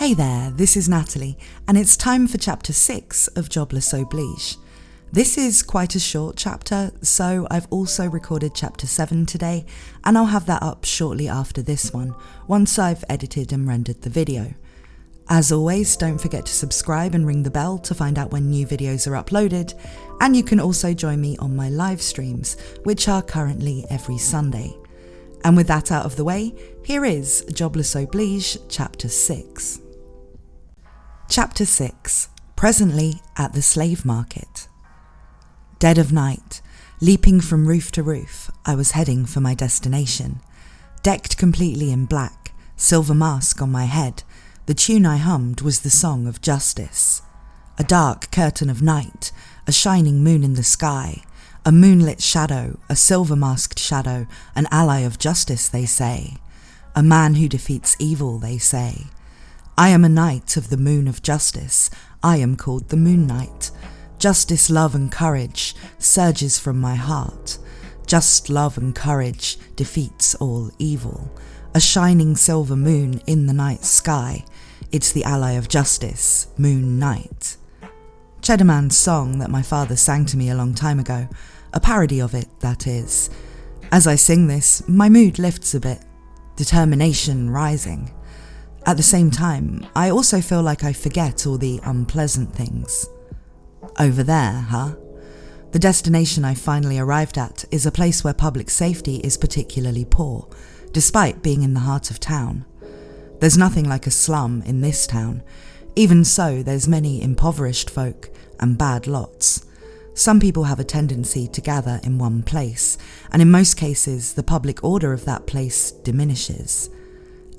Hey there, this is Natalie, and it's time for chapter 6 of Jobless Oblige. This is quite a short chapter, so I've also recorded chapter 7 today, and I'll have that up shortly after this one, once I've edited and rendered the video. As always, don't forget to subscribe and ring the bell to find out when new videos are uploaded, and you can also join me on my live streams, which are currently every Sunday. And with that out of the way, here is Jobless Oblige chapter 6. Chapter 6. Presently at the slave market. Dead of night, leaping from roof to roof, I was heading for my destination. Decked completely in black, silver mask on my head, the tune I hummed was the song of justice. A dark curtain of night, a shining moon in the sky, a moonlit shadow, a silver-masked shadow, an ally of justice, they say. A man who defeats evil, they say. I am a knight of the moon of justice. I am called the Moon Knight. Justice, love and courage surges from my heart. Just love and courage defeats all evil. A shining silver moon in the night sky. It's the ally of justice, Moon Knight. Cheddar Man's song that my father sang to me a long time ago. A parody of it, that is. As I sing this, my mood lifts a bit. Determination rising. At the same time, I also feel like I forget all the unpleasant things. Over there, huh? The destination I finally arrived at is a place where public safety is particularly poor, despite being in the heart of town. There's nothing like a slum in this town. Even so, there's many impoverished folk and bad lots. Some people have a tendency to gather in one place, and in most cases, the public order of that place diminishes.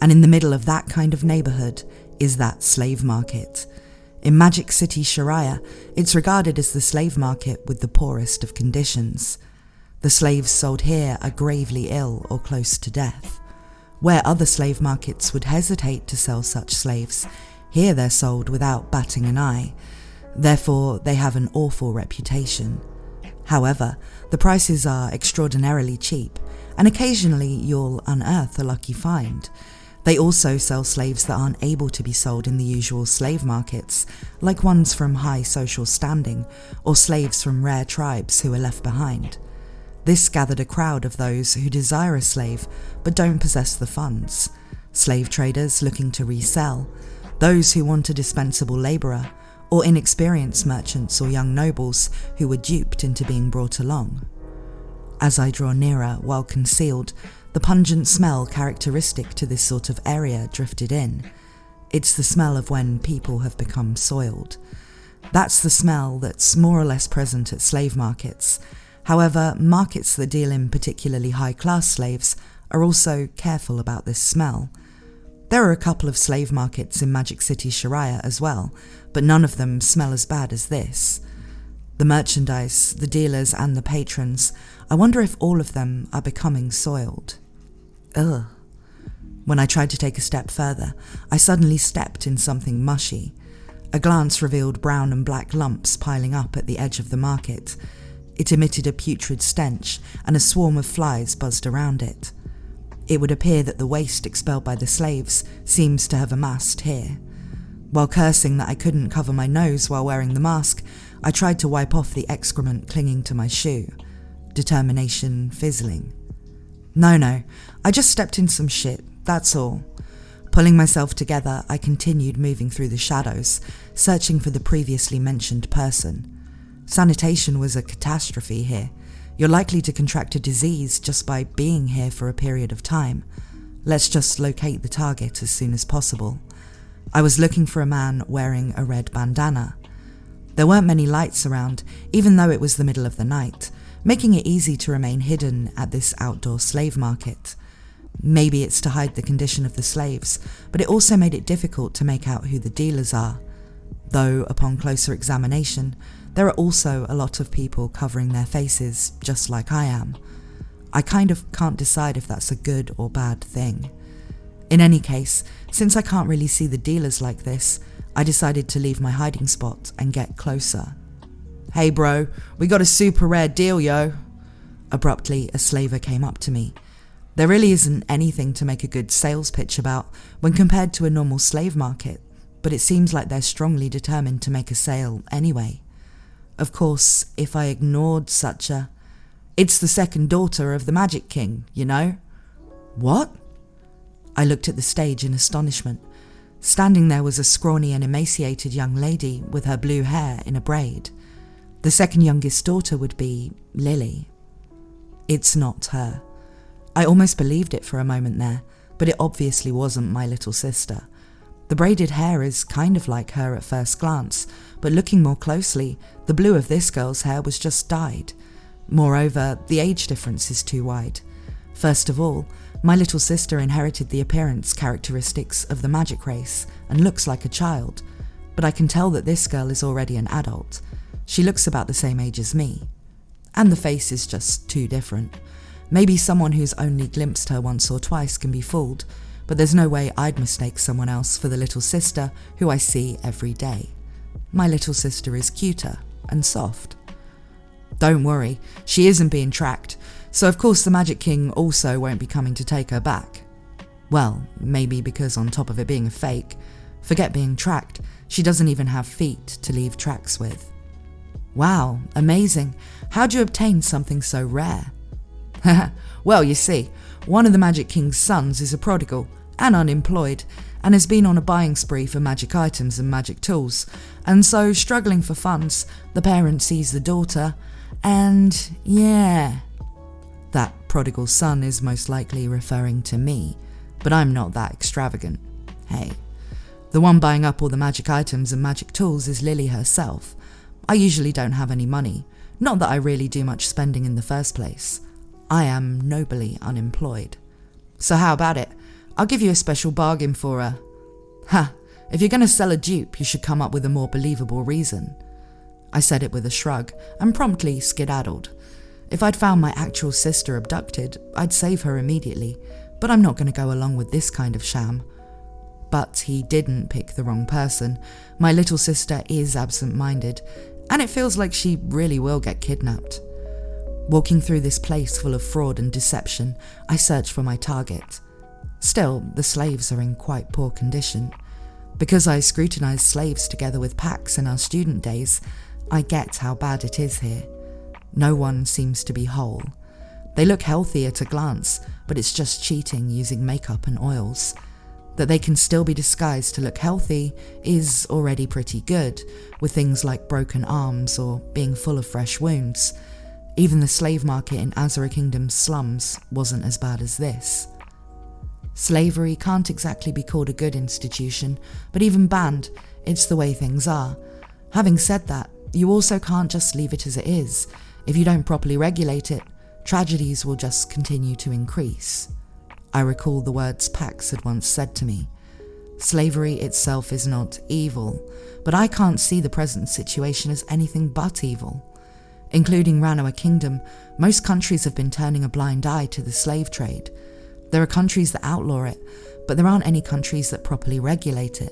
And in the middle of that kind of neighborhood is that slave market. In Magic City, Shiraya, it's regarded as the slave market with the poorest of conditions. The slaves sold here are gravely ill or close to death. Where other slave markets would hesitate to sell such slaves, here they're sold without batting an eye. Therefore, they have an awful reputation. However, the prices are extraordinarily cheap, and occasionally you'll unearth a lucky find. They also sell slaves that aren't able to be sold in the usual slave markets, like ones from high social standing, or slaves from rare tribes who are left behind. This gathered a crowd of those who desire a slave but don't possess the funds. Slave traders looking to resell, those who want a dispensable labourer, or inexperienced merchants or young nobles who were duped into being brought along. As I draw nearer, while concealed, the pungent smell characteristic to this sort of area drifted in. It's the smell of when people have become soiled. That's the smell that's more or less present at slave markets. However, markets that deal in particularly high-class slaves are also careful about this smell. There are a couple of slave markets in Magic City, Shiraya as well, but none of them smell as bad as this. The merchandise, the dealers and the patrons, I wonder if all of them are becoming soiled. Ugh. When I tried to take a step further, I suddenly stepped in something mushy. A glance revealed brown and black lumps piling up at the edge of the market. It emitted a putrid stench, and a swarm of flies buzzed around it. It would appear that the waste expelled by the slaves seems to have amassed here. While cursing that I couldn't cover my nose while wearing the mask, I tried to wipe off the excrement clinging to my shoe. Determination fizzling. No, I just stepped in some shit, that's all. Pulling myself together, I continued moving through the shadows, searching for the previously mentioned person. Sanitation was a catastrophe here. You're likely to contract a disease just by being here for a period of time. Let's just locate the target as soon as possible. I was looking for a man wearing a red bandana. There weren't many lights around, even though it was the middle of the night, making it easy to remain hidden at this outdoor slave market. Maybe it's to hide the condition of the slaves, but it also made it difficult to make out who the dealers are. Though, upon closer examination, there are also a lot of people covering their faces just like I am. I kind of can't decide if that's a good or bad thing. In any case, since I can't really see the dealers like this, I decided to leave my hiding spot and get closer. "Hey bro, we got a super rare deal, yo." Abruptly, a slaver came up to me. There really isn't anything to make a good sales pitch about when compared to a normal slave market, but it seems like they're strongly determined to make a sale anyway. Of course, if I ignored such a... It's the second daughter of the Magic King, you know? What? I looked at the stage in astonishment. Standing there was a scrawny and emaciated young lady with her blue hair in a braid. The second youngest daughter would be Lily. It's not her. I almost believed it for a moment there, but it obviously wasn't my little sister. The braided hair is kind of like her at first glance, but looking more closely, the blue of this girl's hair was just dyed. Moreover, the age difference is too wide. First of all, my little sister inherited the appearance characteristics of the magic race and looks like a child, but I can tell that this girl is already an adult. She looks about the same age as me. And the face is just too different. Maybe someone who's only glimpsed her once or twice can be fooled, but there's no way I'd mistake someone else for the little sister who I see every day. My little sister is cuter and soft. Don't worry, she isn't being tracked, so of course the Magic King also won't be coming to take her back. Well, maybe because on top of it being a fake, forget being tracked, she doesn't even have feet to leave tracks with. Wow, amazing. How'd you obtain something so rare? Well, you see, one of the Magic King's sons is a prodigal and unemployed, and has been on a buying spree for magic items and magic tools, and so, struggling for funds, the parent sees the daughter, and yeah. That prodigal son is most likely referring to me, but I'm not that extravagant. Hey, the one buying up all the magic items and magic tools is Lily herself. I usually don't have any money, not that I really do much spending in the first place. I am nobly unemployed. So how about it? I'll give you a special bargain for her. Ha! If you're going to sell a dupe, you should come up with a more believable reason. I said it with a shrug and promptly skedaddled. If I'd found my actual sister abducted, I'd save her immediately, but I'm not going to go along with this kind of sham. But he didn't pick the wrong person. My little sister is absent-minded, and it feels like she really will get kidnapped. Walking through this place full of fraud and deception, I search for my target. Still, the slaves are in quite poor condition. Because I scrutinized slaves together with Pax in our student days, I get how bad it is here. No one seems to be whole. They look healthy at a glance, but it's just cheating using makeup and oils. That they can still be disguised to look healthy is already pretty good, with things like broken arms or being full of fresh wounds. Even the slave market in Azura Kingdom's slums wasn't as bad as this. Slavery can't exactly be called a good institution, but even banned, it's the way things are. Having said that, you also can't just leave it as it is. If you don't properly regulate it, tragedies will just continue to increase. I recall the words Pax had once said to me. Slavery itself is not evil, but I can't see the present situation as anything but evil. Including Ranoa Kingdom, most countries have been turning a blind eye to the slave trade. There are countries that outlaw it, but there aren't any countries that properly regulate it.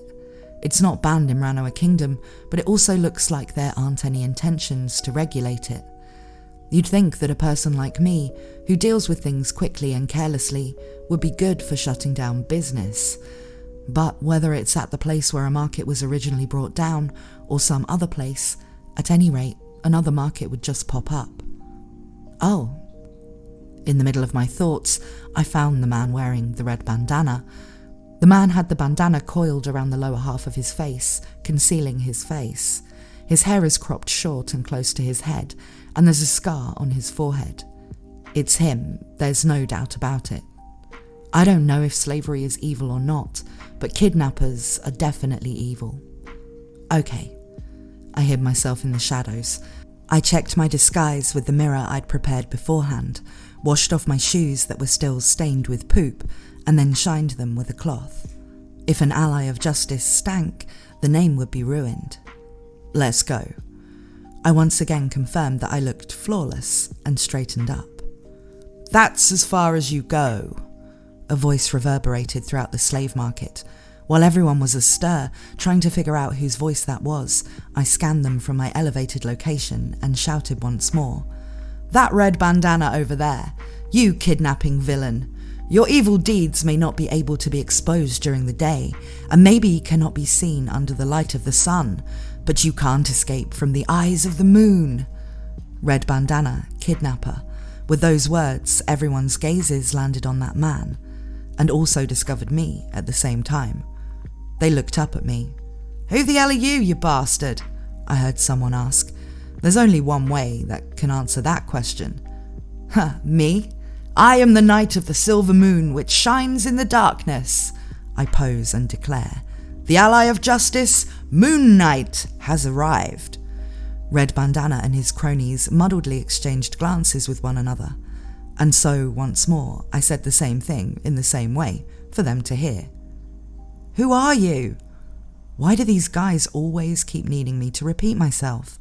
It's not banned in Ranoa Kingdom, but it also looks like there aren't any intentions to regulate it. You'd think that a person like me, who deals with things quickly and carelessly, would be good for shutting down business. But whether it's at the place where a market was originally brought down, or some other place, at any rate, another market would just pop up. Oh. In the middle of my thoughts, I found the man wearing the red bandana. The man had the bandana coiled around the lower half of his face, concealing his face. His hair is cropped short and close to his head, and there's a scar on his forehead. It's him, there's no doubt about it. I don't know if slavery is evil or not, but kidnappers are definitely evil. Okay. I hid myself in the shadows. I checked my disguise with the mirror I'd prepared beforehand, washed off my shoes that were still stained with poop, and then shined them with a cloth. If an ally of justice stank, the name would be ruined. Let's go. I once again confirmed that I looked flawless and straightened up. That's as far as you go, a voice reverberated throughout the slave market. While everyone was astir, trying to figure out whose voice that was, I scanned them from my elevated location and shouted once more. That red bandana over there, you kidnapping villain. Your evil deeds may not be able to be exposed during the day, and maybe cannot be seen under the light of the sun, but you can't escape from the eyes of the moon. Red bandana, kidnapper. With those words, everyone's gazes landed on that man, and also discovered me at the same time. They looked up at me. "Who the hell are you, you bastard?" I heard someone ask. There's only one way that can answer that question. Me? I am the Knight of the Silver Moon which shines in the darkness, I pose and declare. The ally of justice, Moon Knight, has arrived. Red Bandana and his cronies muddledly exchanged glances with one another, and so once more I said the same thing in the same way for them to hear. Who are you? Why do these guys always keep needing me to repeat myself?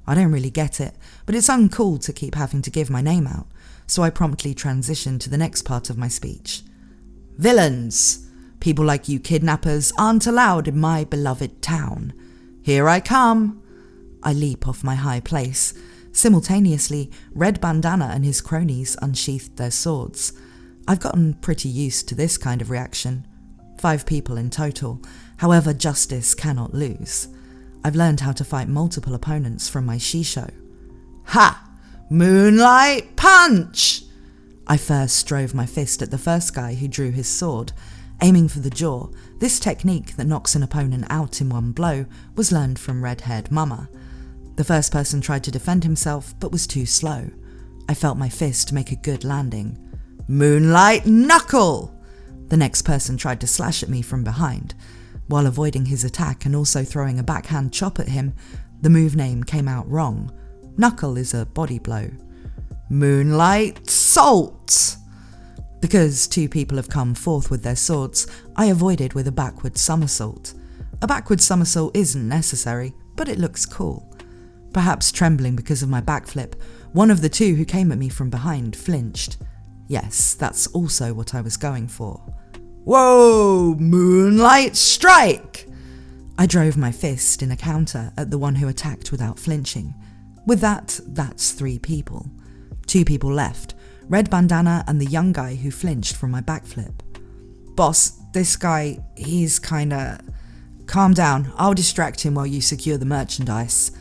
I don't really get it, but it's uncool to keep having to give my name out, so I promptly transitioned to the next part of my speech. Villains! People like you kidnappers aren't allowed in my beloved town. Here I come! I leap off my high place. Simultaneously, Red Bandana and his cronies unsheathed their swords. I've gotten pretty used to this kind of reaction. 5 people in total, however justice cannot lose. I've learned how to fight multiple opponents from my shisho. Ha! Moonlight punch! I first drove my fist at the first guy who drew his sword, aiming for the jaw. This technique that knocks an opponent out in one blow was learned from red-haired mama. The first person tried to defend himself but was too slow. I felt my fist make a good landing. Moonlight knuckle! The next person tried to slash at me from behind. While avoiding his attack and also throwing a backhand chop at him, the move name came out wrong. Knuckle is a body blow. Moonlight salt! Because 2 people have come forth with their swords, I avoided with a backward somersault. A backward somersault isn't necessary, but it looks cool. Perhaps trembling because of my backflip, one of the 2 who came at me from behind flinched. Yes, that's also what I was going for. Whoa! Moonlight strike! I drove my fist in a counter at the one who attacked without flinching. With that, that's 3 people. 2 people left, Red Bandana and the young guy who flinched from my backflip. Boss, this guy, he's kinda... Calm down, I'll distract him while you secure the merchandise.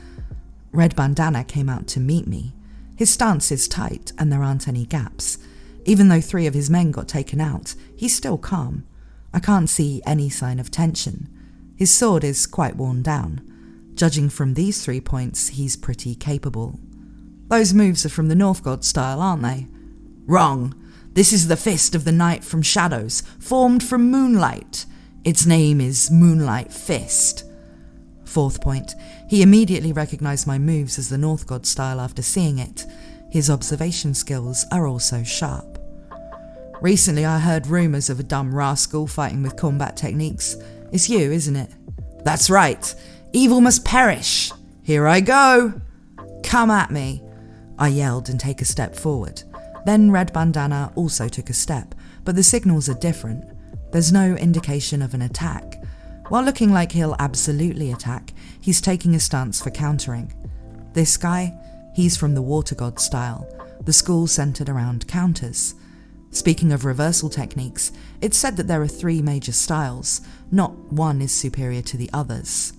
Red Bandana came out to meet me. His stance is tight and there aren't any gaps. Even though 3 of his men got taken out, he's still calm. I can't see any sign of tension. His sword is quite worn down. Judging from these 3 points, he's pretty capable. Those moves are from the North God style, aren't they? Wrong. This is the fist of the Knight from Shadows, formed from moonlight. Its name is Moonlight Fist. 4th point. He immediately recognized my moves as the North God style after seeing it. His observation skills are also sharp. Recently I heard rumours of a dumb rascal fighting with combat techniques. It's you, isn't it? That's right. Evil must perish. Here I go. Come at me. I yelled and take a step forward. Then Red Bandana also took a step, but the signals are different. There's no indication of an attack. While looking like he'll absolutely attack, he's taking a stance for countering. This guy, he's from the Water God style, the school centred around counters. Speaking of reversal techniques, it's said that there are 3 major styles, not one is superior to the others.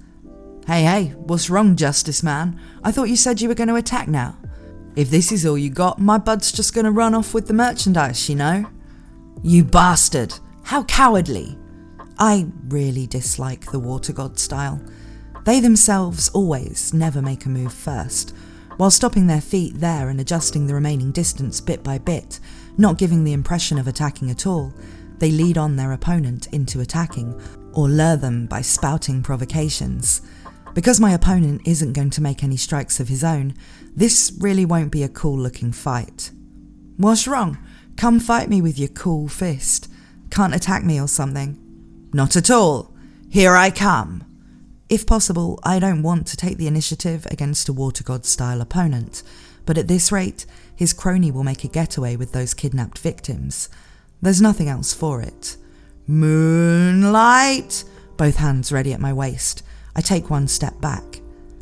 Hey, what's wrong, Justice Man? I thought you said you were going to attack now. If this is all you got, my bud's just going to run off with the merchandise, you know? You bastard! How cowardly! I really dislike the Water God style. They themselves always never make a move first, while stopping their feet there and adjusting the remaining distance bit by bit, not giving the impression of attacking at all. They lead on their opponent into attacking, or lure them by spouting provocations. Because my opponent isn't going to make any strikes of his own, this really won't be a cool looking fight. What's wrong? Come fight me with your cool fist. Can't attack me or something? Not at all. Here I come. If possible, I don't want to take the initiative against a Water God style opponent, but at this rate, his crony will make a getaway with those kidnapped victims. There's nothing else for it. Moonlight! Both hands ready at my waist. I take one step back.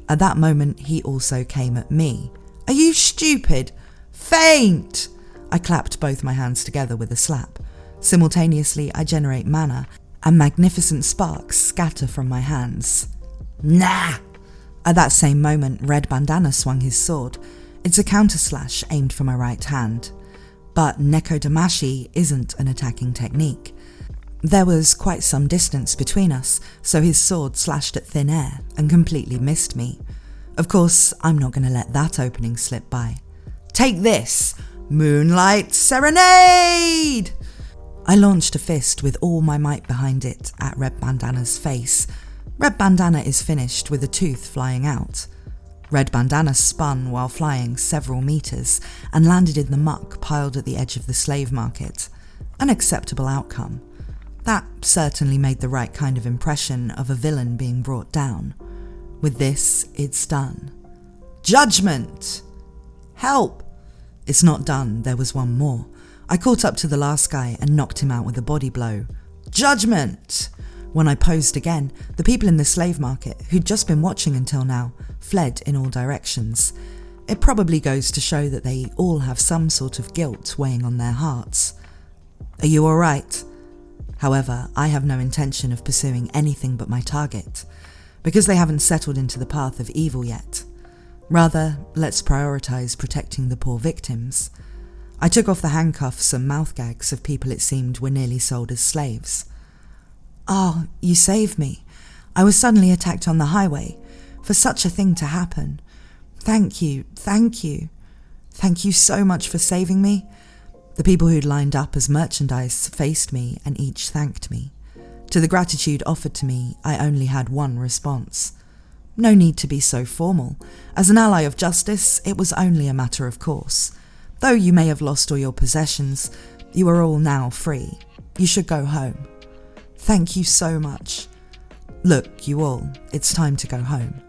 At that moment, he also came at me. Are you stupid? Faint! I clapped both my hands together with a slap. Simultaneously, I generate mana, and magnificent sparks scatter from my hands. Nah! At that same moment, Red Bandana swung his sword. It's a counter-slash aimed for my right hand. But Neko Damashi isn't an attacking technique. There was quite some distance between us, so his sword slashed at thin air and completely missed me. Of course, I'm not going to let that opening slip by. Take this! Moonlight Serenade! I launched a fist with all my might behind it at Red Bandana's face. Red Bandana is finished with a tooth flying out. Red Bandana spun while flying several meters and landed in the muck piled at the edge of the slave market. An acceptable outcome. That certainly made the right kind of impression of a villain being brought down. With this, it's done. Judgment! Help! It's not done, there was one more. I caught up to the last guy and knocked him out with a body blow. Judgment! When I posed again, the people in the slave market, who'd just been watching until now, fled in all directions. It probably goes to show that they all have some sort of guilt weighing on their hearts. Are you alright? However, I have no intention of pursuing anything but my target, because they haven't settled into the path of evil yet. Rather, let's prioritise protecting the poor victims. I took off the handcuffs and mouth gags of people it seemed were nearly sold as slaves. Oh, you saved me. I was suddenly attacked on the highway. For such a thing to happen. Thank you, thank you. Thank you so much for saving me. The people who'd lined up as merchandise faced me and each thanked me. To the gratitude offered to me, I only had one response. No need to be so formal. As an ally of justice, it was only a matter of course. Though you may have lost all your possessions, you are all now free. You should go home. Thank you so much. Look, you all, it's time to go home.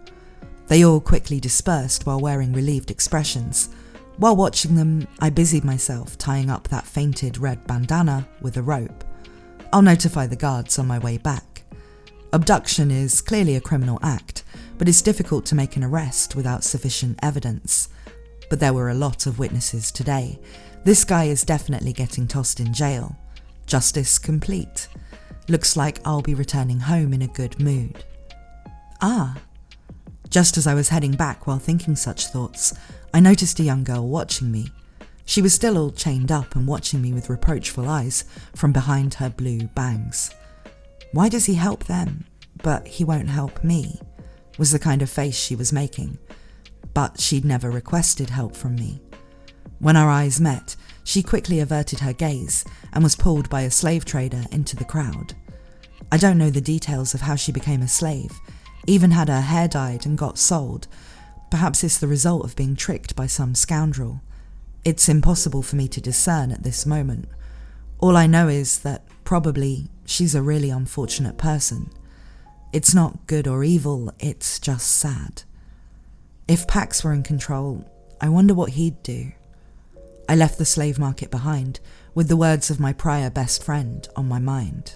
They all quickly dispersed while wearing relieved expressions. While watching them, I busied myself tying up that fainted red bandana with a rope. I'll notify the guards on my way back. Abduction is clearly a criminal act, but it's difficult to make an arrest without sufficient evidence. But there were a lot of witnesses today. This guy is definitely getting tossed in jail. Justice complete. Looks like I'll be returning home in a good mood. Ah. Just as I was heading back while thinking such thoughts, I noticed a young girl watching me. She was still all chained up and watching me with reproachful eyes from behind her blue bangs. Why does he help them, but he won't help me? Was the kind of face she was making. But she'd never requested help from me. When our eyes met, she quickly averted her gaze and was pulled by a slave trader into the crowd. I don't know the details of how she became a slave, even had her hair dyed and got sold. Perhaps it's the result of being tricked by some scoundrel. It's impossible for me to discern at this moment. All I know is that probably she's a really unfortunate person. It's not good or evil, it's just sad. If Pax were in control, I wonder what he'd do. I left the slave market behind, with the words of my prior best friend on my mind.